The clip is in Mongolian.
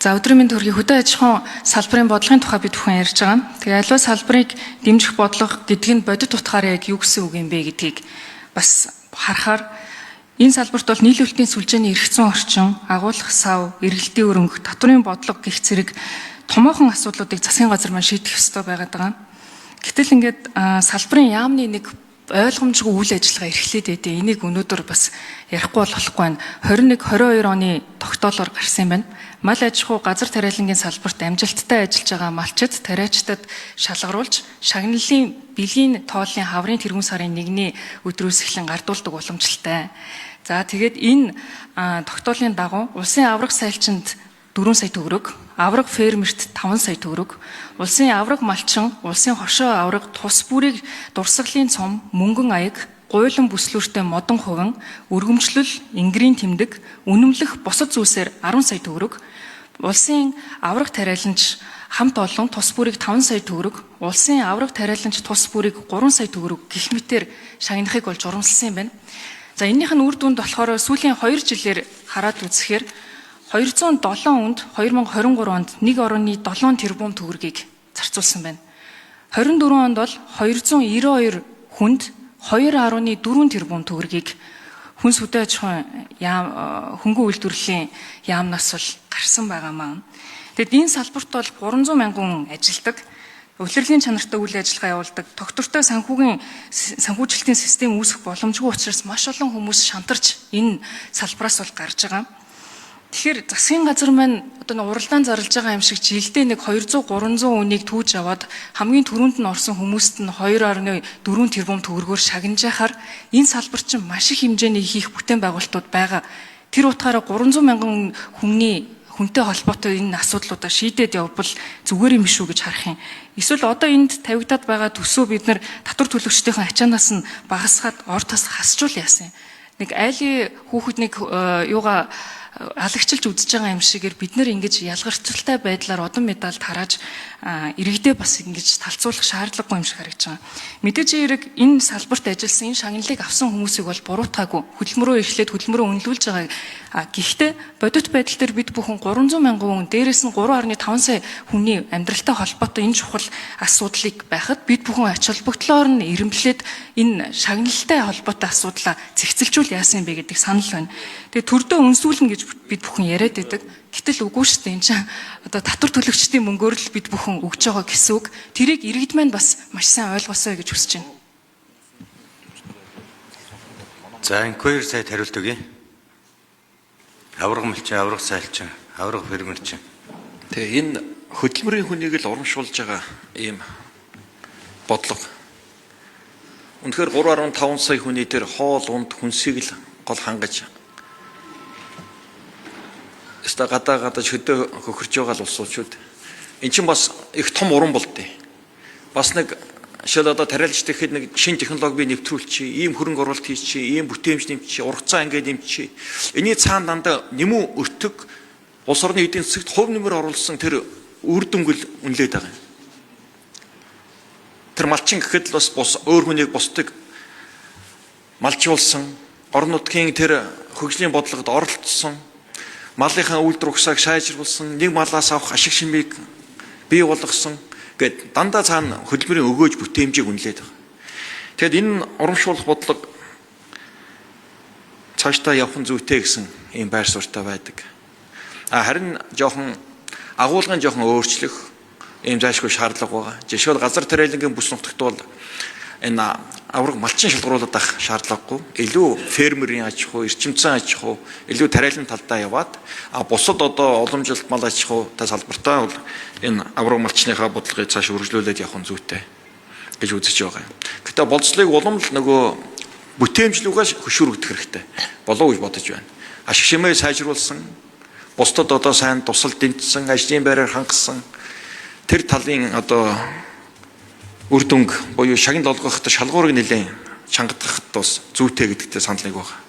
За өдрийн мэнд төргийн хөдөө аж ахуйн салбарын бодлогын тухай бид бүхэн ярьж байгаа. Тэгээ аливаа салбарыг дэмжих бодлого гэдэг нь бодит утгаараа яг юу гэсэн үг юм бэ гэдгийг бас харахаар энэ салбарт бол нийлүүлэлтийн сүлжээний эрх зүйн орчин, агуулгах сав, эргэлтийн өрөнгө, татврын бодлого гэх зэрэг томоохон асуудлуудыг засгийн газар маань шийдэх ёстой байгаад байгаа. Гэтэл ингээд салбарын яамны нэг ойлгомжгүй үйл ажиллагаа эрхлээд байдیں۔ Энийг өнөөдөр бас ярихгүй болохгүй байна. 21-22 оны тогтоолоор гарсан юм байна. Мал аж ахуй газар тариалангийн салбарт амжилттай ажиллаж байгаа малчид тариачдад шалгаруулж шагналын бэлгийн тооллын хаврын тэргуун сарын 1-ний өдрөөс эхлэн гардуулдаг уламжлалтай. За тэгээд энэ тогтоолын дагуу улсын аврах сайлчинд 4 сая төгрөг, авраг фермерт 5 сая төгрөг, улсын авраг малчин, улсын хошоо авраг тус бүрийг дурсгалын цом, мөнгөн аяг, гуйлан бүслүүртэй модон хувин, өргөмжлөл, ингрийн тэмдэг, үнэмлэх бусад зүйлсээр 10 сая төгрөг, улсын авраг тариаланч хамт олон тус бүрийг 5 сая төгрөг, улсын авраг тариаланч тус бүрийг 3 сая төгрөг гэх мэтээр шагнахыг болж урамшилсан юм байна. За энэнийх нь үр дүнд болохоор сүүлийн 2 жилээр хараад үзэхээр 207 хүнд 2023 онд 1.7 тэрбум төгрөгийг зарцуулсан байна. 24 онд бол 292 хүнд 2.4 тэрбум төгрөгийг хүнс хөдөө аж ахуйн хөнгөн үйлдвэрлэлийн яамнаас бол гарсан байгаа маань. Тэгэд энэ салбарт бол 300 мянган хүн ажилдаг, улирлын чанартай үйл ажиллагаа явуулдаг, тогтвортой санхүүжилтийн систем үүсэх боломжгүй учраас маш олон хүмүүс шантарч энэ салбараас бол гарч байгаа. Тэгэхээр засгийн газар маань одоо уралдаан зарлж байгаа юм шиг жилдээ нэг 200-300 үнийг түүж аваад хамгийн түрүүнд нь орсон хүмүүст нь 2.4 тэрбум төгрөгөөр шагнаж яхаар энэ салбар чинь маш их хэмжээний хийх бүтээн байгуулалтууд байгаа. Тэр утгаараа 300 мянган хүнтэй холбоотой энэ асуудлуудаа шийдээд явбал зүгээр юм шүү гэж харах юм. Эсвэл одоо энд тавигдаад байгаа төсөө бид нар татвар төлөгчдийн ачаанаас нь багасгаад ор тас хасчул яасан. Нэг айлын хүүхэд нэг юугаа халагчилж үзэж байгаа юм шигээр бид нэр ингэж ялгарцтай байдлаар одон медаль тарааж иргэдээ бас ингэж талцуулах шаардлагагүй юм шиг харагдаж байгаа. Мэдээж хэрэг энэ салбарт ажилласан энэ шагналыг авсан хүмүүсийг бол буруутгаагүй хөдөлмөрөө эхлээд хөдөлмөрөө үнэлүүлж байгаа. Гэхдээ бодит байдал дээр бид бүхэн 300 мянган хүн дээрээс нь 3.5 сая хүний амьдралтай холбоотой энэ чухал асуудлыг байхад бид бүхэн ач холбогдлоор нь ирэмблээд энэ шагналтай холбоотой асуудлаа зэгцэлжүүл яасан юм бэ гэдэг санал байна. Тэгээ төрдөө үнсүүлнэ гэж бид бүхэн яриад байдаг. Гэтэл үгүй шүү дээ. Энд чинь одоо татвар төлөгчдийн мөнгөөр л бид бүхэн өгж байгаа гэсэн үг. Тэрийг иргэд маань бас маш сайн ойлгосоо гэж хүсэж байна. За энэ 2 сайд хариулт өгье. Авраг малчин, авраг сайлчин, авраг фермерчин. Тэгээ энэ хөдөлмөрийн хүнийг л урамшуулж байгаа ийм бодлого. Үнэхээр 3.5 сая хүний дээр хоол унд хүнсийг л гол хангаж гадаж хөдөө хөхөрж байгаа л улсууд. Эн чинь бас их том уран болтой. Бас нэг шил одоо тариалж тэгэхэд нэг шинэ технологи нэвтрүүлчих, ийм хөрөнгө оруулалт хийчих, ийм бүтээмж нэмчих, ургацаа ингээд нэмчих. Эний цаана дандаа нэмүү өртөг улс орны эдийн засагт хувь нэмэр оруулсан тэр үр дүнгэл үнэлээд байгаа юм. Тэр малчин гэхэд л бас өөр хүнийг бусдыг малжуулсан, орон нутгийн тэр хөгжлийн бодлогод оролцсон, малынхаа үйлдвэр угсааг сайжруулсан, нэг малаас авах ашиг шимийг бий болгосон гэд дандаа цаана хөдөлмөрийн өгөөж бүтээмжийг үнэлээд байгаа. Тэгэд энэ урамшуулах бодлого цаашдаа явах зүйтэй гэсэн ийм байр суурьтай байдаг. Харин жоохон агуулгын жоохон өөрчлөх ийм зайлшгүй шаардлага байгаа. Жишээл газар тариалангийн бүс нутагт бол энэ авраг малчин шалгаруулад авах шаардлагагүй. Илүү фермерийн аж ахуй, эрчимцэн аж ахуй, илүү тариалан талдаа яваад бусад одоо уламжлалт мал аж ахуйтай салбартаа бол энэ авраг малчныхаа бодлогыг цааш үргэлжлүүлээд явах нь зүйтэй гэж үзэж байгаа юм. Гэтэ болцлыг улам л нөгөө бүтээмжлүүгээс хөшүүргдэх хэрэгтэй болов уу гэж бодож байна. Ашиг шимээ сайжруулсан, бусдад одоо сайн тусал дэмжсэн, ажлын байраар хангасан тэр талын одоо үр дүнг буюу шагнал олгоход шалгуурыг нэлээд чангадахд бас зүйтэй гэдэгтээ санал нэг байна.